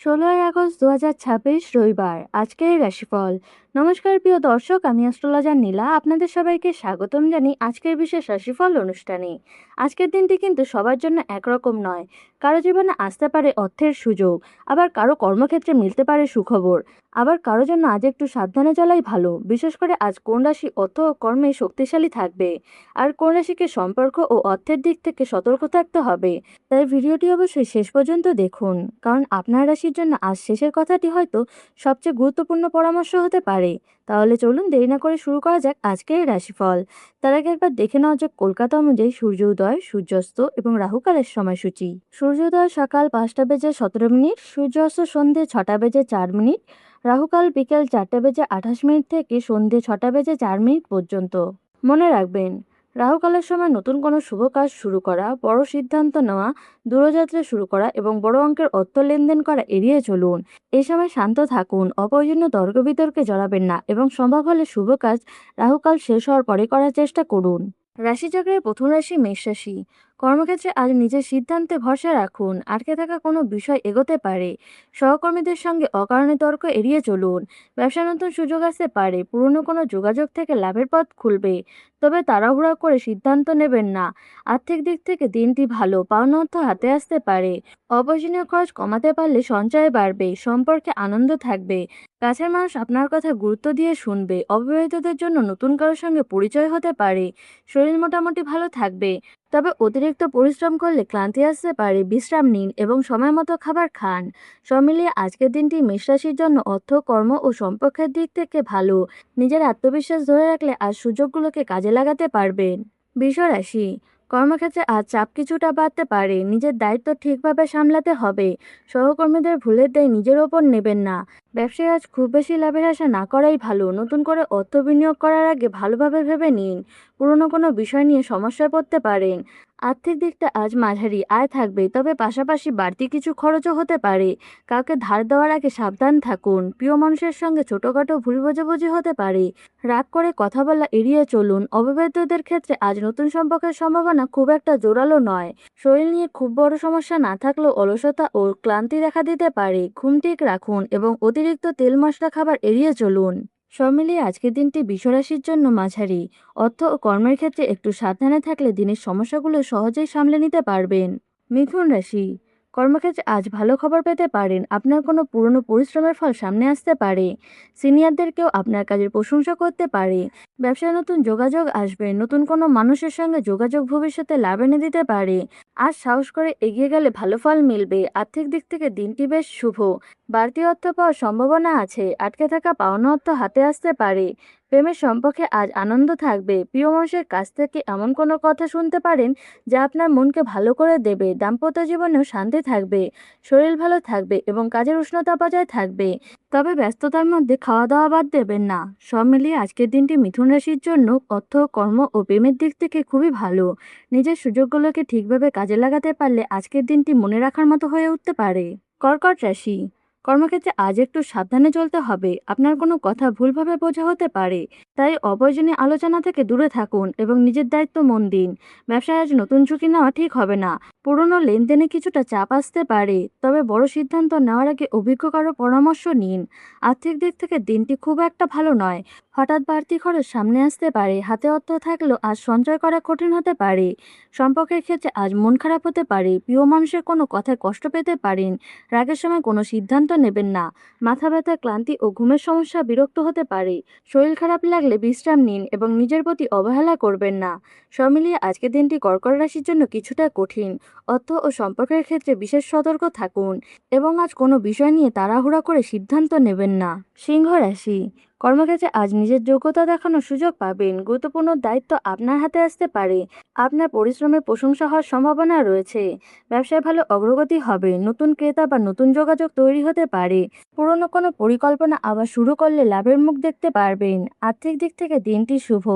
16ই August 2026 রবিবার। আজকের রাশিফল। নমস্কার প্রিয় দর্শক, আমি অ্যাস্ট্রোলজার নীলা। আপনাদের সবাইকে স্বাগতম জানি আজকের বিশেষ রাশিফল অনুষ্ঠানে। আজকের দিনটি কিন্তু সবার জন্য একরকম নয়। কারো জীবনে আসতে পারে অর্থের সুযোগ, আবার কারো কর্মক্ষেত্রে মিলতে পারে সুখবর, আবার কারো জন্য আজ একটু সাবধানে চলাই ভালো। বিশেষ করে আজ কোন রাশি অর্থ ও কর্মে শক্তিশালী থাকবে, আর কোন রাশিকে সম্পর্ক ও অর্থের দিক থেকে সতর্ক থাকতে হবে, তাই ভিডিওটি অবশ্যই শেষ পর্যন্ত দেখুন, কারণ আপনার রাশির জন্য আজ শেষের কথাটি হয়তো সবচেয়ে গুরুত্বপূর্ণ পরামর্শ হতে পারে। তাহলে চলুন দেরি না করে শুরু করা যাক আজকের রাশিফল। তার আগে একবার দেখে নেওয়া যাক কলকাতা অনুযায়ী সূর্যোদয়, সূর্যাস্ত এবং রাহুকালের সময়সূচি। সূর্যোদয় সকাল 5টা বেজে 17 মিনিট, সূর্যাস্ত সন্ধে 6টা বেজে 4 মিনিট, রাহুকাল বিকেল 4টা বেজে 28 মিনিট থেকে সন্ধে 6টা বেজে 4 মিনিট পর্যন্ত। মনে রাখবেন, রাহুকালের সময় নতুন কোনো শুভ কাজ শুরু করা, বড় সিদ্ধান্ত নেওয়া, দূরযাত্রা শুরু করা এবং বড় অঙ্কের অর্থ লেনদেন করা এড়িয়ে চলুন। এই সময় শান্ত থাকুন, অপ্রয়োজনীয় তর্ক বিতর্কে জড়াবেন না এবং সম্ভব হলে শুভ কাজ রাহুকাল শেষ হওয়ার পরে করার চেষ্টা করুন। রাশিচক্রের প্রথম রাশি মেষ রাশি। কর্মক্ষেত্রে আজ নিজের সিদ্ধান্তে ভরসা রাখুন, আটকে থাকা কোনো বিষয় এগোতে পারে। সহকর্মীদের সঙ্গে অকারণে তর্ক এড়িয়ে চলুন। ব্যবসায় নতুন সুযোগ আসতে পারে, পুরনো কোনো যোগাযোগ থেকে লাভের পথ খুলবে, তবে তাড়াহুড়া করে সিদ্ধান্ত নেবেন না। আর্থিক দিক থেকে দিনটি ভালো, পাওনা অর্থ হাতে আসতে পারে। অপ্রয়োজনীয় খরচ কমাতে পারলে সঞ্চয় বাড়বে, সম্পর্কে আনন্দ থাকবে, কাছের মানুষ আপনার কথা গুরুত্ব দিয়ে শুনবে। অবিবাহিতদের জন্য নতুন কারোর সঙ্গে পরিচয় হতে পারে। শরীর মোটামুটি ভালো থাকবে, তবে অতিরিক্ত পরিশ্রম করলে ক্লান্তি আসতে পারে। বিশ্রাম নিন এবং সময় মতো খাবার খান। সব মিলিয়ে আজকের দিনটি মেষ রাশির জন্য অর্থ, কর্ম ও সম্পর্কের দিক থেকে ভালো। নিজের আত্মবিশ্বাস ধরে রাখলে আজ সুযোগগুলোকে কাজে লাগাতে পারবেন। বৃষ রাশি। কর্মক্ষেত্রে আজ চাপ কিছুটা বাড়তে পারে, নিজের দায়িত্ব ঠিকভাবে সামলাতে হবে। সহকর্মীদের ভুলের দায় নিজের ওপর নেবেন না। ব্যবসায় আজ খুব বেশি লাভের আশা না করাই ভালো। নতুন করে অর্থ বিনিয়োগ করার আগে ভালোভাবে ভেবে নিন, পুরনো কোনো বিষয় নিয়ে সমস্যায় পড়তে পারেন। আর্থিক দিকটা আজ মাঝারি আয় থাকবে, তবে পাশাপাশি বাড়তি কিছু খরচও হতে পারে। কাউকে ধার দেওয়ার আগে সাবধান থাকুন। প্রিয় মানুষের সঙ্গে ছোটখাটো ভুল বোঝাবুঝি হতে পারে, রাগ করে কথা বলা এড়িয়ে চলুন। অবিবাহিতদের ক্ষেত্রে আজ নতুন সম্পর্কের সম্ভাবনা খুব একটা জোরালো নয়। শরীর নিয়ে খুব বড় সমস্যা না থাকলেও অলসতা ও ক্লান্তি দেখা দিতে পারে। ঘুম ঠিক রাখুন এবং অতিরিক্ত তেল মশলা খাবার এড়িয়ে চলুন। সব মিলিয়ে আজকের দিনটি বৃষ রাশির জন্য মাঝারি। অর্থ ও কর্মের ক্ষেত্রে একটু সাবধানে থাকলে দিনের সমস্যাগুলো সহজেই সামলে নিতে পারবেন। মিথুন রাশি। কর্মক্ষেত্রে আজ ভালো খবর পেতে পারেন, আপনার কোনো পুরনো পরিশ্রমের ফল সামনে আসতে পারে। সিনিয়রদেরকেও আপনার কাজের প্রশংসা করতে পারে। ব্যবসায় নতুন যোগাযোগ আসবে, নতুন কোনো মানুষের সঙ্গে যোগাযোগ ভবিষ্যতে লাভ এনে দিতে পারে। আজ সাহস করে এগিয়ে গেলে ভালো ফল মিলবে। আর্থিক দিক থেকে দিনটি বেশ শুভ, বাড়তি অর্থ পাওয়ার সম্ভাবনা আছে। আটকে থাকা পাওনা অর্থ হাতে আসতে পারে। প্রেমের সম্পর্কে আজ আনন্দ থাকবে। প্রিয় মানুষের কাছ থেকে এমন কোনো কথা শুনতে পারেন যা আপনার মনকে ভালো করে দেবে। দাম্পত্য জীবনেও শান্তি থাকবে, শরীর ভালো থাকবে এবং কাজের উষ্ণতা বজায় থাকবে। তবে ব্যস্ততার মধ্যে খাওয়া দাওয়া বাদ দেবেন না। সব মিলিয়ে আজকের দিনটি মিথুন রাশির জন্য অর্থ, কর্ম ও প্রেমের দিক থেকে খুবই ভালো। নিজের সুযোগগুলোকে ঠিকভাবে কাজে লাগাতে পারলে আজকের দিনটি মনে রাখার মতো হয়ে উঠতে পারে। কর্কট রাশি। কর্মক্ষেত্রে আজ একটু সাবধানে চলতে হবে, আপনার কোনো কথা ভুলভাবে বোঝা হতে পারে। তাই অপ্রয়োজনীয় আলোচনা থেকে দূরে থাকুন এবং নিজের দায়িত্ব মন দিন। ব্যবসায় আজ নতুন ঝুঁকি নেওয়া ঠিক হবে না। পুরনো লেনদেনে কিছুটা চাপ আসতে পারে, তবে বড় সিদ্ধান্ত নেওয়ার আগে অভিজ্ঞ কারো পরামর্শ নিন। আর্থিক দিক থেকে দিনটি খুব একটা ভালো নয়। হঠাৎ বাড়তি খরচ সামনে আসতে পারে। হাতে অর্থ থাকলেও আজ সঞ্চয় করা কঠিন হতে পারে। সম্পর্কের ক্ষেত্রে আজ মন খারাপ হতে পারে, প্রিয় মানুষের কোনো কথায় কষ্ট পেতে পারেন। রাগের সময় কোনো সিদ্ধান্ত নেবেন না। মাথা ব্যথা, ক্লান্তি ও ঘুমের সমস্যা বিরক্ত হতে পারে। শরীর খারাপ লাগলে বিশ্রাম নিন এবং নিজের প্রতি অবহেলা করবেন না। সব মিলিয়ে আজকের দিনটি কর্কট রাশির জন্য কিছুটা কঠিন। অর্থ ও সম্পর্কের ক্ষেত্রে বিশেষ সতর্ক থাকুন এবং আজ কোনো বিষয় নিয়ে তাড়াহুড়া করে সিদ্ধান্ত নেবেন না। সিংহ রাশি। কর্মক্ষেত্রে আজ নিজের যোগ্যতা দেখানোর সুযোগ পাবেন। গুরুত্বপূর্ণ দায়িত্ব আপনার হাতে আসতে পারে। আপনার পরিশ্রমের প্রশংসা হওয়ার সম্ভাবনা রয়েছে। ব্যবসায় ভালো অগ্রগতি হবে। নতুন ক্রেতা বা নতুন যোগাযোগ তৈরি হতে পারে। পুরনো কোনো পরিকল্পনা আবার শুরু করলে লাভের মুখ দেখতে পারবেন। আর্থিক দিক থেকে দিনটি শুভ,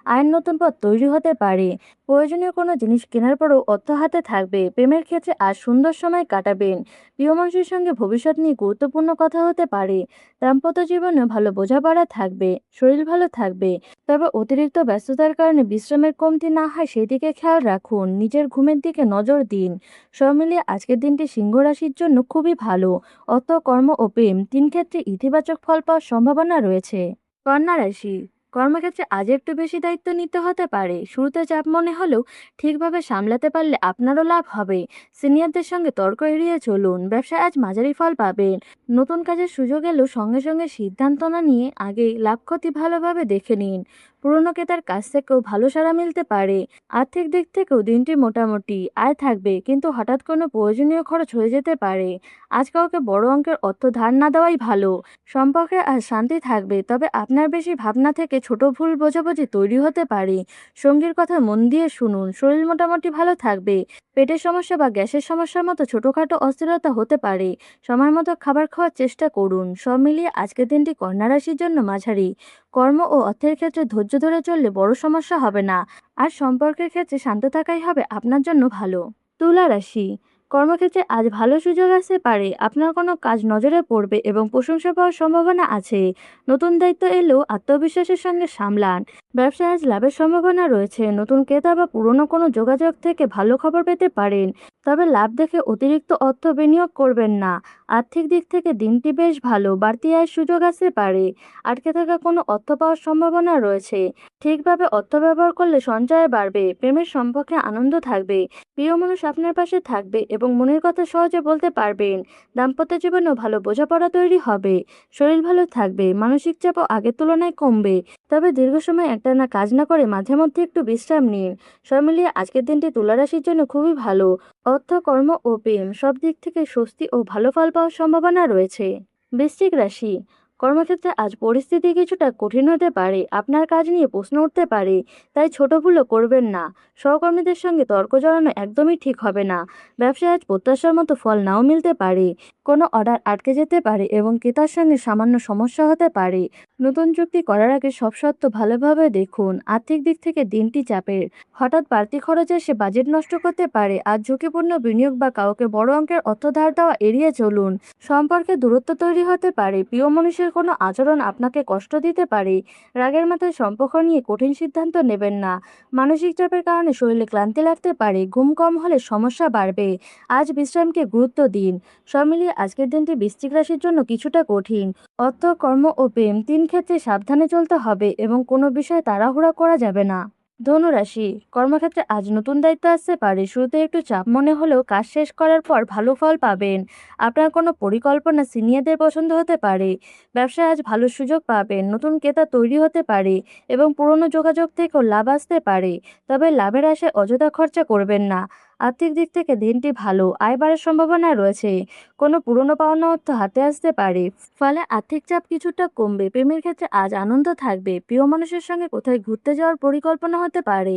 আয়ের নতুন পথ তৈরি হতে পারে। প্রয়োজনীয় কোনো জিনিস কেনার পরেও অর্থ হাতে থাকবে। প্রেমের ক্ষেত্রে আজ সুন্দর সময় কাটাবেন। প্রিয় মানুষের সঙ্গে ভবিষ্যৎ নিয়ে গুরুত্বপূর্ণ কথা হতে পারে। দাম্পত্য জীবনে ভালো বোঝাপড়া বোঝাপড়া থাকবে, শরীর ভালো থাকবে। তবে অতিরিক্ত ব্যস্ততার কারণে বিশ্রামের কমতি না হয় সেদিকে খেয়াল রাখুন, নিজের ঘুমের দিকে নজর দিন। সব মিলিয়ে আজকের দিনটি সিংহ রাশির জন্য খুবই ভালো। অর্থ, কর্ম ও প্রেম ৩ ক্ষেত্রে ইতিবাচক ফল পাওয়ার সম্ভাবনা রয়েছে। কন্যা রাশি, কর্মক্ষেত্রে আজ একটু বেশি দায়িত্ব নিতে হতে পারে। শুরুতে চাপ মনে হলেও ঠিকভাবে সামলাতে পারলে আপনারও লাভ হবে। সিনিয়রদের সঙ্গে তর্ক এড়িয়ে চলুন। ব্যবসায় আজ মাঝারি ফল পাবেন। নতুন কাজের সুযোগ এলেও সঙ্গে সঙ্গে সিদ্ধান্ত না নিয়ে আগে লাভ ক্ষতি ভালোভাবে দেখে নিন। পুরনো ক্রেতার কাছ থেকেও ভালো সাড়া মিলতে পারে। আর্থিক দিক থেকেও দিনটি মোটামুটি আয় থাকবে, কিন্তু হঠাৎ কোনো প্রয়োজনীয় খরচ হয়ে যেতে পারে। আজ কাউকে বড় অঙ্কের অর্থ ধার না দেওয়াই ভালো। সম্পর্কে আজ শান্তি থাকবে, তবে আপনার বেশি ভাবনা থেকে ছোট ভুল বোঝাবুঝি তৈরি হতে পারে। সঙ্গীর কথা মন দিয়ে শুনুন। শরীর মোটামুটি ভালো থাকবে। পেটের সমস্যা বা গ্যাসের সমস্যার মতো ছোটখাটো অস্থিরতা হতে পারে। সময় মতো খাবার খাওয়ার চেষ্টা করুন। সব মিলিয়ে আজকের দিনটি কন্যা রাশির জন্য মাঝারি। কর্ম ও অর্থের ক্ষেত্রে ধৈর্য ধরে চললে বড় সমস্যা হবে না। আর সম্পর্কের ক্ষেত্রে শান্ত থাকাই হবে আপনার জন্য ভালো। তুলা রাশি, কর্মক্ষেত্রে আজ ভালো সুযোগ আসতে পারে। আপনার কোনো কাজ নজরে পড়বে এবং প্রশংসা পাওয়ার সম্ভাবনা আছে। নতুন দায়িত্ব এলেও আত্মবিশ্বাসের সঙ্গে সামলান। ব্যবসায় আজ লাভের সম্ভাবনা রয়েছে। নতুন ক্রেতা বা পুরনো কোনো যোগাযোগ থেকে ভালো খবর পেতে পারেন। তবে লাভ দেখে অতিরিক্ত অর্থ বিনিয়োগ করবেন না। আর্থিক দিক থেকে দিনটি বেশ ভালো। বাড়তি আয়ের সুযোগ আসতে পারে। আটকে থাকা কোনো অর্থ পাওয়ার সম্ভাবনা রয়েছে। ঠিকভাবে অর্থ ব্যবহার করলে সঞ্চয় বাড়বে। প্রেমের সম্পর্কে আনন্দ থাকবে। প্রিয় মানুষ আপনার পাশে থাকবে এবং মনের কথা সহজে বলতে পারবেন। দাম্পত্য জীবনেও ভালো বোঝাপড়া তৈরি হবে। শরীর ভালো থাকবে। মানসিক চাপও আগের তুলনায় কমবে। তবে দীর্ঘ সময় একটানা কাজ না করে মাঝে মধ্যে একটু বিশ্রাম নিন। সব মিলিয়ে আজকের দিনটি তুলা রাশির জন্য খুবই ভালো। অর্থ, কর্ম ও প্রেম সব দিক থেকে স্বস্তি ও ভালো ফল পাওয়ার সম্ভাবনা রয়েছে। বৃশ্চিক রাশি, কর্মক্ষেত্রে আজ পরিস্থিতি কিছুটা কঠিন হতে পারে। আপনার কাজ নিয়ে প্রশ্ন উঠতে পারে, তাই ছোট ভুলও করবেন না। সহকর্মীদের সঙ্গে তর্ক জড়ানো একদমই ঠিক হবে না। ব্যবসায় আজ প্রত্যাশার মতো ফল নাও মিলতে পারে। কোনো অর্ডার আটকে যেতে পারে এবং ক্রেতার সঙ্গে সামান্য সমস্যা হতে পারে। নতুন চুক্তি করার আগে সব শর্ত ভালোভাবে দেখুন। আর্থিক দিক থেকে দিনটি চাপের। হঠাৎ বাড়তি খরচ এসে বাজেট নষ্ট করতে পারে। আর ঝুঁকিপূর্ণ বিনিয়োগ বা কাউকে বড় অঙ্কের অর্থ ধার দেওয়া এড়িয়ে চলুন। সম্পর্কে দূরত্ব তৈরি হতে পারে। প্রিয় মানুষের কোনো আচরণ আপনাকে কষ্ট দিতে পারে। রাগের মাথায় সম্পর্ক নিয়ে কঠিন সিদ্ধান্ত নেবেন না। মানসিক চাপের কারণে শরীরে ক্লান্তি লাগতে পারে। ঘুম কম হলে সমস্যা বাড়বে। আজ বিশ্রামকে গুরুত্ব দিন। সব মিলিয়ে আজকের দিনটি বৃশ্চিক রাশির জন্য কিছুটা কঠিন। অর্থ, কর্ম ও প্রেম ৩ ক্ষেত্রে সাবধানে চলতে হবে এবং কোনো বিষয়ে তাড়াহুড়া করা যাবে না। ধনুরাশি, কর্মক্ষেত্রে আজ নতুন দায়িত্ব আসতে পারে। শুরুতে একটু চাপ মনে হলেও কাজ শেষ করার পর ভালো ফল পাবেন। আপনার কোনো পরিকল্পনা সিনিয়রদের পছন্দ হতে পারে। ব্যবসায় আজ ভালো সুযোগ পাবেন। নতুন ক্রেতা তৈরি হতে পারে এবং পুরনো যোগাযোগ থেকেও লাভ আসতে পারে। তবে লাভের আশায় অযথা খরচা করবেন না। আর্থিক দিক থেকে দিনটি ভালো। আয় বাড়ার সম্ভাবনা রয়েছে। কোনো পুরনো পাওনা অর্থ হাতে আসতে পারে। ফলে আর্থিক চাপ কিছুটা কমবে। প্রেমের ক্ষেত্রে আজ আনন্দ থাকবে। প্রিয় মানুষের সঙ্গে কোথায় ঘুরতে যাওয়ার পরিকল্পনা হতে পারে।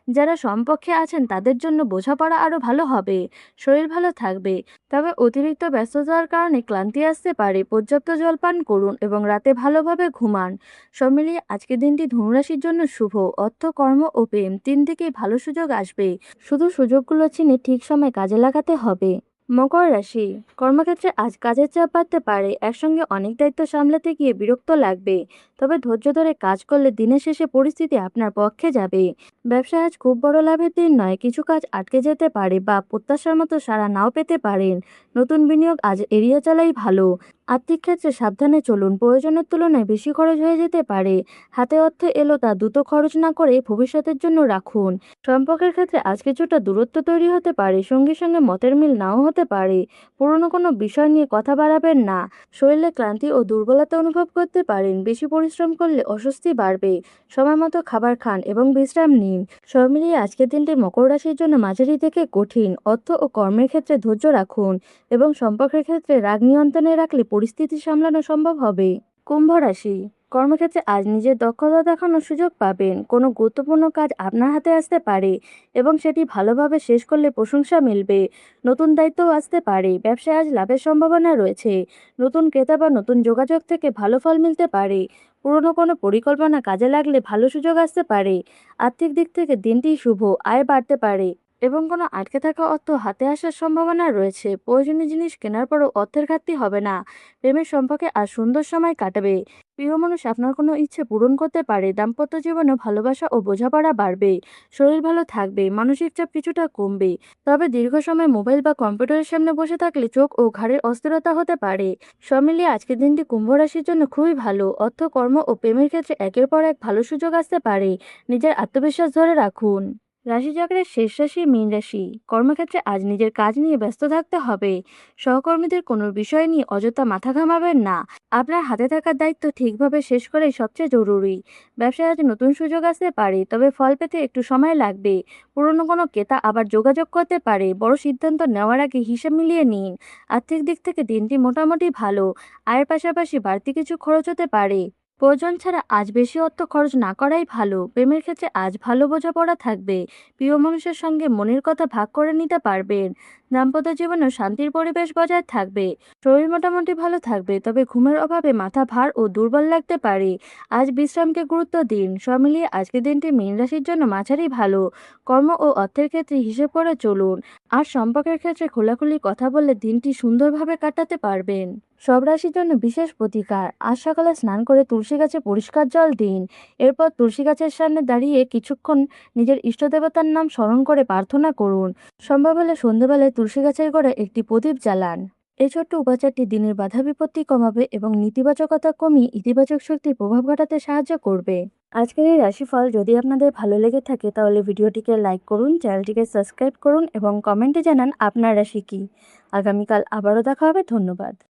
যারা সম্পর্কে আছেন তাদের জন্য বোঝাপড়া আরও ভালো হবে। শরীর ভালো থাকবে। তবে অতিরিক্ত ব্যস্ততার কারণে ক্লান্তি আসতে পারে। পর্যাপ্ত জল পান করুন এবং রাতে ভালোভাবে ঘুমান। সব মিলিয়ে আজকের দিনটি ধনুরাশির জন্য শুভ। অর্থ, কর্ম ও প্রেম ৩ দিকেই ভালো সুযোগ আসবে। শুধু সুযোগগুলো চিনে ঠিক সময় কাজে লাগাতে হবে। মকর রাশি, কর্মক্ষেত্রে আজ কাজের চাপ বাড়তে পারে। একসঙ্গে অনেক দায়িত্ব সামলাতে গিয়ে বিরক্ত লাগবে। তবে ধৈর্য ধরে কাজ করলে দিনের শেষে পরিস্থিতি আপনার পক্ষে যাবে। ব্যবসায় আজ খুব বড় লাভের দিন নয়। কিছু কাজ আটকে যেতে পারে বা প্রত্যাশার মতো সাড়া নাও পেতে পারেন। নতুন বিনিয়োগ আজ এড়িয়ে চলাই ভালো। আর্থিক ক্ষেত্রে সাবধানে চলুন। প্রয়োজনের তুলনায় বেশি খরচ হয়ে যেতে পারে। হাতে অর্থ এলো তা দ্রুত খরচ না করে ভবিষ্যতের জন্য রাখুন। সম্পর্কের ক্ষেত্রে আজ কিছুটা দূরত্ব তৈরি হতে পারে। সঙ্গীর সঙ্গে মতের মিল নাও হতে পারে। পুরনো কোনো বিষয় নিয়ে কথা বাড়াবেন না। শরীরে ক্লান্তি ও দুর্বলতা অনুভব করতে পারেন। বেশি পরিশ্রম করলে অস্বস্তি বাড়বে। সময় মতো খাবার খান এবং বিশ্রাম নিন। সব মিলিয়ে আজকের দিনটি মকর রাশির জন্য মাঝারি থেকে কঠিন। অর্থ ও কর্মের ক্ষেত্রে ধৈর্য রাখুন এবং সম্পর্কের ক্ষেত্রে রাগ নিয়ন্ত্রণে রাখলে পরিস্থিতি সামলানো সম্ভব হবে। কুম্ভ রাশি, কর্মক্ষেত্রে আজ নিজের দক্ষতা দেখানোর সুযোগ পাবেন। কোনো গুরুত্বপূর্ণ কাজ আপনার হাতে আসতে পারে এবং সেটি ভালোভাবে শেষ করলে প্রশংসা মিলবে। নতুন দায়িত্বও আসতে পারে। ব্যবসায় আজ লাভের সম্ভাবনা রয়েছে। নতুন ক্রেতা বা নতুন যোগাযোগ থেকে ভালো ফল মিলতে পারে। পুরনো কোনো পরিকল্পনা কাজে লাগলে ভালো সুযোগ আসতে পারে। আর্থিক দিক থেকে দিনটি শুভ। আয় বাড়তে পারে। এবং কোনো আটকে থাকা অর্থ হাতে আসার সম্ভাবনা রয়েছে। প্রয়োজনীয় জিনিস কেনার পরও অর্থের ঘাটতি হবে না। প্রেমের সম্পর্কে আর সুন্দর সময় কাটাবে। প্রিয় মানুষ আপনার কোনো ইচ্ছে পূরণ করতে পারে। দাম্পত্য জীবনে ভালোবাসা ও বোঝাপড়া বাড়বে। শরীর ভালো থাকবে, মানসিক চাপ কিছুটা কমবে। তবে দীর্ঘ সময় মোবাইল বা কম্পিউটারের সামনে বসে থাকলে চোখ ও ঘাড়ের অস্থিরতা হতে পারে। সব মিলিয়ে আজকের দিনটি কুম্ভ রাশির জন্য খুবই ভালো। অর্থ, কর্ম ও প্রেমের ক্ষেত্রে একের পর এক ভালো সুযোগ আসতে পারে। নিজের আত্মবিশ্বাস ধরে রাখুন। রাশিচক্রের শেষ রাশি মীন রাশি। কর্মক্ষেত্রে আজ নিজের কাজ নিয়ে ব্যস্ত থাকতে হবে। সহকর্মীদের কোনো বিষয় নিয়ে অযথা মাথা ঘামাবেন না। আপনার হাতে থাকা দায়িত্ব ঠিকভাবে শেষ করাই সবচেয়ে জরুরি। ব্যবসায় আজ নতুন সুযোগ আসতে পারে, তবে ফল পেতে একটু সময় লাগবে। পুরনো কোনো ক্রেতা আবার যোগাযোগ করতে পারে। বড় সিদ্ধান্ত নেওয়ার আগে হিসাব মিলিয়ে নিন। আর্থিক দিক থেকে দিনটি মোটামুটি ভালো। আয়ের পাশাপাশি বাড়তি কিছু খরচ হতে পারে। প্রয়োজন ছাড়া আজ বেশি অর্থ খরচ না করাই ভালো। প্রেমের ক্ষেত্রে আজ ভালো বোঝাপড়া থাকবে। প্রিয় মানুষের সঙ্গে মনের কথা ভাগ করে নিতে পারবেন। দাম্পত্য জীবনেও শান্তির পরিবেশ বজায় থাকবে। শরীর মোটামুটি ভালো থাকবে, তবে ঘুমের অভাবে মাথা ভার ও দুর্বল লাগতে পারে। আজ বিশ্রামকে গুরুত্ব দিন। সব মিলিয়ে আজকের দিনটি মীন রাশির জন্য মাঝারি ভালো। কর্ম ও অর্থের ক্ষেত্রে হিসেব করে চলুন। আর সম্পর্কের ক্ষেত্রে খোলাখুলি কথা বললে দিনটি সুন্দরভাবে কাটাতে পারবেন। সব রাশির জন্য বিশেষ প্রতিকার। আজ সকালে স্নান করে তুলসী গাছে পরিষ্কার জল দিন। এরপর তুলসী গাছের সামনে দাঁড়িয়ে কিছুক্ষণ নিজের ইষ্ট দেবতার নাম স্মরণ করে প্রার্থনা করুন। সম্ভব হলে সন্ধ্যেবেলায় তুলসী গাছের গোড়ায় একটি প্রদীপ জ্বালান। এই ছোট্ট উপাচারটি দিনের বাধা বিপত্তি কমাবে এবং নেতিবাচকতা কমিয়ে ইতিবাচক শক্তির প্রভাব ঘটাতে সাহায্য করবে। আজকের এই রাশিফল যদি আপনাদের ভালো লেগে থাকে তাহলে ভিডিওটিকে লাইক করুন, চ্যানেলটিকে সাবস্ক্রাইব করুন এবং কমেন্টে জানান আপনার রাশি কি। আগামীকাল আবারও দেখা হবে। ধন্যবাদ।